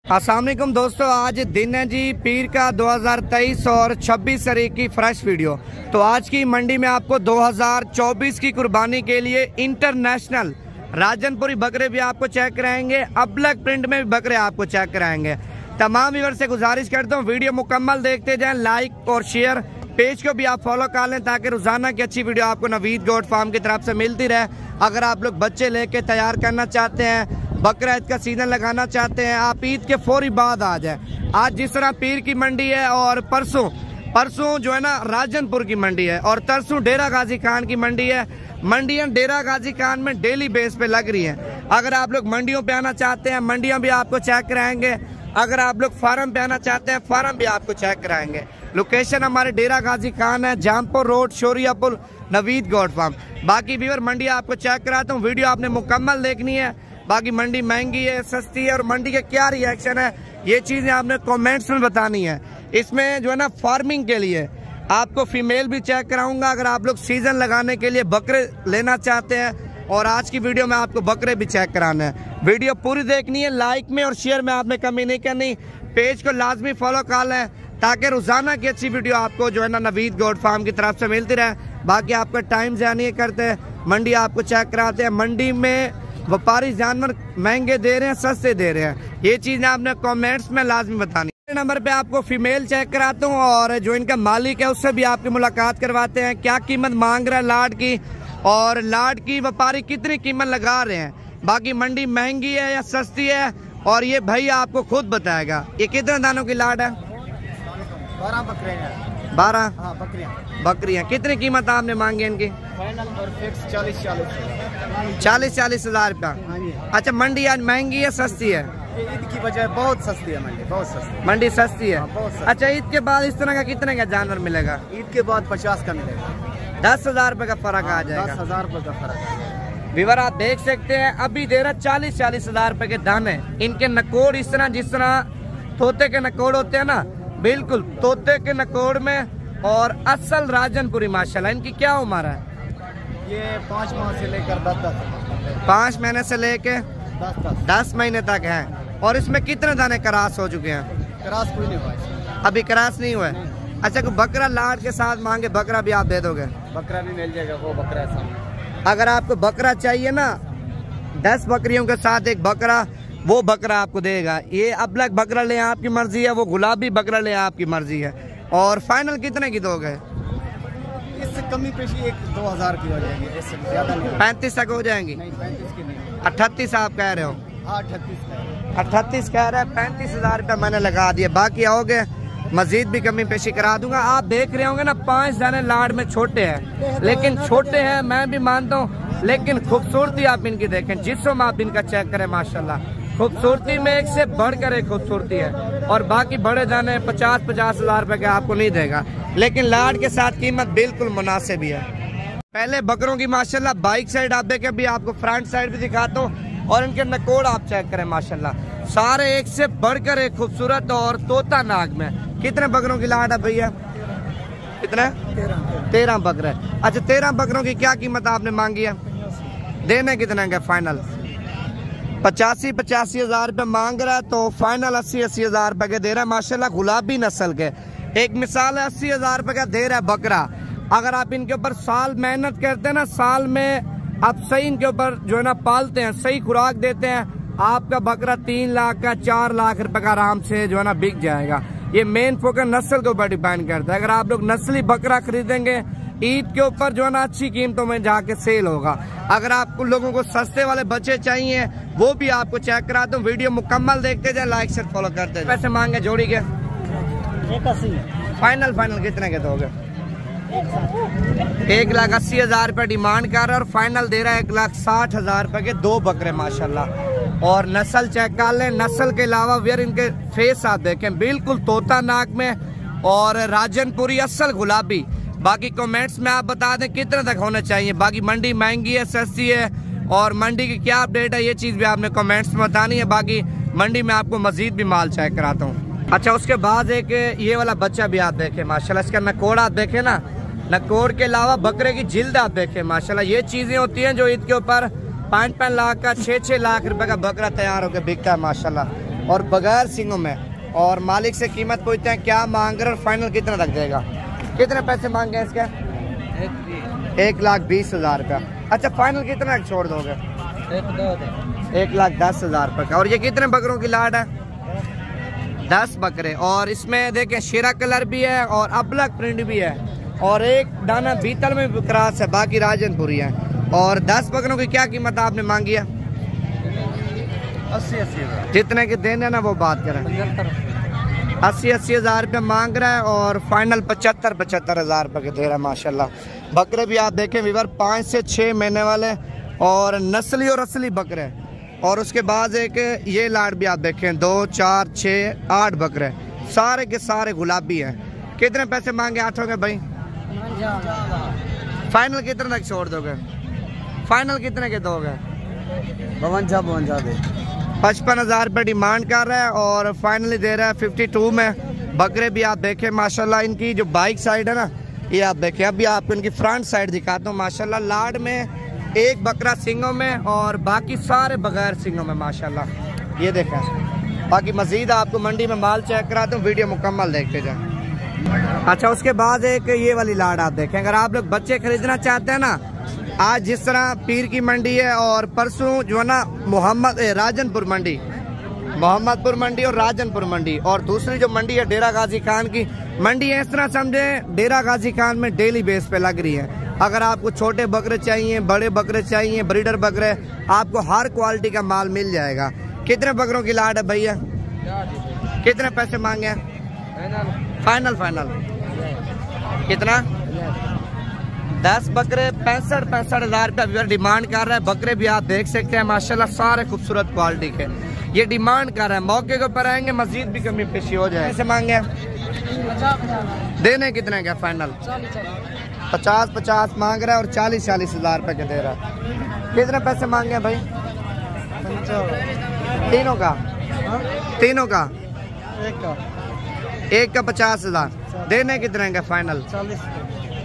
अस्सलाम वालेकुम दोस्तों, आज दिन है जी पीर का 2023 और 26 तारीख की फ्रेश वीडियो। तो आज की मंडी में आपको 2024 की कुर्बानी के लिए इंटरनेशनल राजनपुरी बकरे भी आपको चेक कराएंगे, अबलग प्रिंट में भी बकरे आपको चेक कराएंगे। तमाम व्यूअर से गुजारिश करता हूँ वीडियो मुकम्मल देखते जाएं, लाइक और शेयर, पेज को भी आप फॉलो कर लें ताकि रोजाना की अच्छी वीडियो आपको नवीद गोट फार्म की तरफ से मिलती रहे। अगर आप लोग बच्चे लेके तैयार करना चाहते हैं, बकरा ईद का सीजन लगाना चाहते हैं, आप ईद के फौरी बाद आ जाए। आज जिस तरह पीर की मंडी है और परसों जो है ना राजनपुर की मंडी है और तरसों डेरा गाजी खान की मंडी है। मंडियां डेरा गाजी खान में डेली बेस पे लग रही हैं। अगर आप लोग मंडियों पे आना चाहते हैं, मंडियां भी आपको चेक कराएंगे। अगर आप लोग फार्म पे आना चाहते हैं, फार्म भी आपको चेक कराएंगे। लोकेशन हमारे डेरा गाजी खान है, जामपुर रोड, शोरिया पुल, नवीद गोट फार्म। बाकी व्यूअर मंडी आपको चेक कराता हूँ, वीडियो आपने मुकम्मल देखनी है। बाकी मंडी महंगी है, सस्ती है और मंडी के क्या रिएक्शन है, ये चीजें आपने कमेंट्स में बतानी है। इसमें जो है ना फार्मिंग के लिए आपको फीमेल भी चेक कराऊंगा अगर आप लोग सीजन लगाने के लिए बकरे लेना चाहते हैं। और आज की वीडियो में आपको बकरे भी चेक कराना है। वीडियो पूरी देखनी है, लाइक में और शेयर में आपने कमी नहीं करनी। पेज को लाजमी फॉलो कर लें ताकि रोजाना की अच्छी वीडियो आपको जो है ना नवीद गोट फार्म की तरफ से मिलती रहे। बाकी आपका टाइम ज़ाया नहीं करते, मंडी आपको चेक कराते हैं। मंडी में व्यापारी जानवर महंगे दे रहे हैं, सस्ते दे रहे हैं, ये चीज आपने कमेंट्स में लाजमी बतानी। नंबर पे आपको फीमेल चेक कराता हूँ और जो इनका मालिक है उससे भी आपकी मुलाकात करवाते हैं। क्या कीमत मांग रहा है लाड की और लाड की व्यापारी कितनी कीमत लगा रहे हैं। बाकी मंडी महंगी है या सस्ती है और ये भाई आपको खुद बताएगा। ये कितने दानों की लाड है? 12 बकरे हैं। 12 बकरियां। कितनी कीमत आपने मांगी इनकी? फाइनल और फिक्स 40 हजार रुपया। अच्छा, मंडी आज महंगी है सस्ती है? ईद की वजह बहुत सस्ती है मंडी, बहुत सस्ती। मंडी सस्ती है, बहुत सस्ती। अच्छा, ईद के बाद इस तरह का कितने का जानवर मिलेगा? ईद के बाद 50 का मिलेगा। 10,000 रुपए का फर्क आ जाएगा। 10,000 रुपए का फर्क आ जाएगा। विवर आप देख सकते हैं, अभी दे रहा 40 हजार रुपए के दाने। इनके नकोड़ इस तरह, जिस तरह तोते के नकोड़ होते हैं ना, बिल्कुल तोते के नकोड़ में और असल राजनपुरी माशाल्लाह। इनकी क्या उम्र है? ये 5 माह से लेकर 10 5 महीने से लेके 10 महीने तक है। और इसमें कितने दाने क्रास हो चुके हैं? क्रास कोई नहीं हुआ, अभी क्रास नहीं हुआ है। अच्छा, कोई बकरा लाड के साथ मांगे, बकरा भी आप दे दोगे? बकरा भी मिल जाएगा, वो बकरा है सामने। अगर आपको बकरा चाहिए ना, 10 बकरियों के साथ एक बकरा, वो बकरा आपको देगा। ये अबलग बकरा ले आपकी मर्जी है, वो गुलाबी बकरा ले आपकी मर्जी है। और फाइनल कितने की दोगे? इससे कमी पेशी 1-2 हज़ार की हो जाएगी, इससे ज्यादा नहीं। 35 तक हो जाएंगी? नहीं, 35 की नहीं। 38 आप कह रहे हो? हाँ, 38 38 कह रहे हैं, 35,000 रुपये मैंने लगा दिया। बाकी आओगे मजीद भी कमी पेशी करा दूंगा। आप देख रहे होंगे ना, 5 दाने लाड में छोटे हैं, लेकिन छोटे हैं मैं भी मानता हूँ, लेकिन खूबसूरती आप इनकी देखें, जिस्म आप इनका चेक करें माशाल्लाह। खूबसूरती में एक से बढ़कर एक खूबसूरती है। और बाकी बड़े दाने 50-50 हजार रुपए के आपको नहीं देगा, लेकिन लाड के साथ कीमत बिल्कुल मुनासिब ही है। पहले बकरों की माशाल्लाह बाइक साइड आप देखें, भी आपको फ्रंट साइड भी दिखाता हूँ और इनके नकोड़ आप चेक करें माशाल्लाह, सारे एक से बढ़कर एक खूबसूरत और तोता नाग में। कितने बकरों की लाड है भैया? कितने? 13 बकरे। अच्छा, 13 बकरों की क्या कीमत आपने मांगी है? देने कितने का फाइनल? 85 हजार रुपये मांग रहा है, तो फाइनल 80 हजार रुपए के दे रहा है माशाल्लाह। गुलाबी नस्ल के एक मिसाल है, 80 हजार रुपए का दे रहा है बकरा। अगर आप इनके ऊपर साल मेहनत करते हैं ना, साल में आप सही इनके ऊपर जो है ना पालते हैं, सही खुराक देते हैं, आपका बकरा 3 लाख का 4 लाख रुपए का आराम से जो है ना बिक जाएगा। ये मेन फोकस नस्ल के ऊपर डिपेंड करता है। अगर आप लोग नस्ली बकरा खरीदेंगे, ईद के ऊपर जो है ना अच्छी कीमतों में जाके सेल होगा। अगर आप लोगों को सस्ते वाले बच्चे चाहिए, वो भी आपको चेक कराता हूँ। वीडियो मुकम्मल देखते जाए, लाइक से फॉलो करते जाए। पैसे मांगे जोड़ी के? 81। फाइनल कितने के दोगे? 1,80,000 रुपये डिमांड कर रहा है और फाइनल दे रहा है 1,60,000 रुपये के 2 बकरे माशाल्लाह। और नस्ल चेक कर लें, नस्ल के अलावा वेयर इनके फेस आप देखें, बिल्कुल तोता नाक में और राजनपुरी असल गुलाबी। बाकी कमेंट्स में आप बता दें कितने तक होने चाहिए। बाकी मंडी महंगी है सस्ती है और मंडी की क्या अपडेट है, ये चीज़ भी आपने कमेंट्स में बतानी है। बाकी मंडी में आपको मजीद भी माल चेक कराता हूँ। अच्छा, उसके बाद एक ये वाला बच्चा भी आप देखें माशाल्लाह, इसका नकोड़ आप देखें ना, नकोड़ के अलावा बकरे की जिल्द आप देखें माशाल्लाह। ये चीज़ें होती हैं जो ईद के ऊपर 5-5 लाख का 6-6 लाख रुपए का बकरा तैयार होकर बिकता है माशाल्लाह। और बगैर सिंगों में, और मालिक से कीमत पूछते हैं क्या मांग रहे और फाइनल कितना लग जाएगा। कितने पैसे मांगे इसके? 1,20,000 रुपया। अच्छा, फाइनल कितना छोड़ दोगे? 1,10,000 रुपये का। और ये कितने बकरों की लाड है? 10 बकरे। और इसमें देखें शीरा कलर भी है और अबलक प्रिंट भी है, और एक दाना बीतल में भी क्रॉस है, बाकी राजनपुरी है। और 10 बकरों की क्या कीमत आपने मांगी है? 80,000। जितने के देने ना वो बात करें। 80,000 रुपये मांग रहा है और फाइनल 75,000 रुपये के दे रहा है माशाल्लाह। बकरे भी आप देखें वीवर 5 से 6 महीने वाले और नस्ली और असली बकरे। और उसके बाद एक ये लाड भी आप देखें 2, 4, 6, 8 बकरे, सारे के सारे गुलाबी हैं। कितने पैसे मांगे आठों के भाई? फाइनल कितने तक छोड़ दोगे? फाइनल कितने के दोगे? 52 दे। 55,000 रुपये डिमांड कर रहा है और फाइनली दे रहा है 52 में। बकरे भी आप देखें माशाल्लाह। इनकी जो बाइक साइड है ना, ये आप देखें। अभी आपको इनकी फ्रंट साइड दिखाता हूँ माशाल्लाह। लाड में एक बकरा सिंगों में और बाकी सारे बगैर सिंगों में माशाल्लाह। ये देखें। बाकी मजीद आपको मंडी में माल चेक कराता हूँ, वीडियो मुकम्मल देखते जाएं। अच्छा, उसके बाद एक ये वाली लाड आप देखें। अगर आप लोग बच्चे खरीदना चाहते हैं ना, आज जिस तरह पीर की मंडी है और परसों जो है ना राजनपुर मंडी, मोहम्मदपुर मंडी और राजनपुर मंडी, और दूसरी जो मंडी है डेरा गाजी खान की मंडी है। इस तरह समझे डेरा गाजी खान में डेली बेस पे लग रही है। अगर आपको छोटे बकरे चाहिए, बड़े बकरे चाहिए, ब्रीडर बकरे, आपको हर क्वालिटी का माल मिल जाएगा। कितने बकरों की लाड है भैया? कितने पैसे मांगे? फाइनल कितना? 10 बकरे 65,000 रुपया डिमांड कर रहा है। बकरे भी आप देख सकते हैं माशाल्लाह, सारे खूबसूरत क्वालिटी के ये डिमांड कर रहा है। मौके के ऊपर आएंगे मजीद भी कमी पेशी हो जाए। ऐसे मांगे? देने कितने का फाइनल? 50 मांग रहा है और 40,000 रुपये के दे रहा है। कितने पैसे मांगे भाई? तीनों का? एक का 50,000। देने कितने का फाइनल?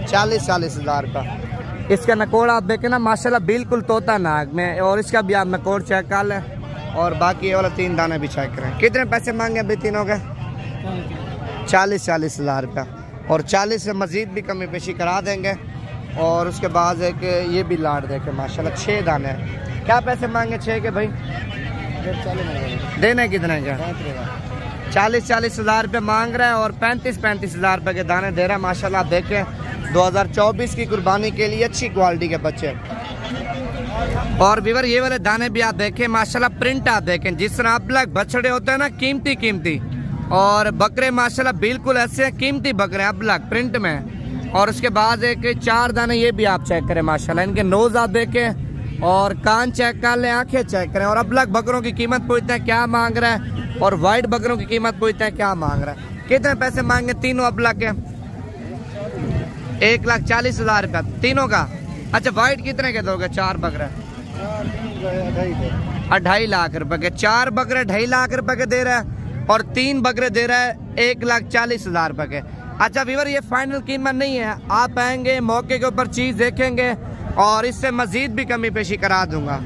40,000 रुपये। इसका नकोड़ आप देखें ना माशाल्लाह, बिल्कुल तोता नाग में। और इसका भी आप नकोड़ चेक कर लें और बाकी ये वाला 3 दाना भी चेक करें। कितने पैसे मांगे अभी तीनों के? 40,000 रुपया। और 40 से मजीद भी कमी पेशी करा देंगे। और उसके बाद एक ये भी लाड देखे माशाल्लाह, 6 दाने हैं। क्या पैसे मांगे 6 के भाई? देने कितने का? 40,000 रुपये मांग रहा है और 35,000 रुपये के दाने दे रहा है माशाल्लाह। आप देखें 2024 की कुर्बानी के लिए अच्छी क्वालिटी के बच्चे। और विवर ये वाले दाने भी आप देखें माशाल्लाह। प्रिंट आप देखें, जिस तरह अबलक बछड़े होते हैं ना, कीमती, और बकरे माशाल्लाह बिल्कुल ऐसे कीमती बकरे अबलक प्रिंट में। और उसके बाद एक 4 दाने ये भी आप चेक करें माशाल्लाह। इनके नोज आप देखें और कान चेक कर लें, आंखें चेक करें। और अबलक बकरों की कीमत पूछते हैं क्या मांग रहा है, और वाइट बकरों की कीमत पूछते हैं क्या मांग रहा है। कितने पैसे मांगे तीनों अबलक के? 1,40,000 रुपया तीनों का। अच्छा, वाइट कितने के दोगे? 4 बकरे 2.5 लाख रुपए के। 4 बकरे 2.5 लाख रुपए के दे रहा है और 3 बकरे दे रहा है 1,40,000 रुपए के। अच्छा वीवर, ये फाइनल कीमत नहीं है। आप आएंगे मौके के ऊपर चीज देखेंगे और इससे मजीद भी कमी पेशी करा दूंगा।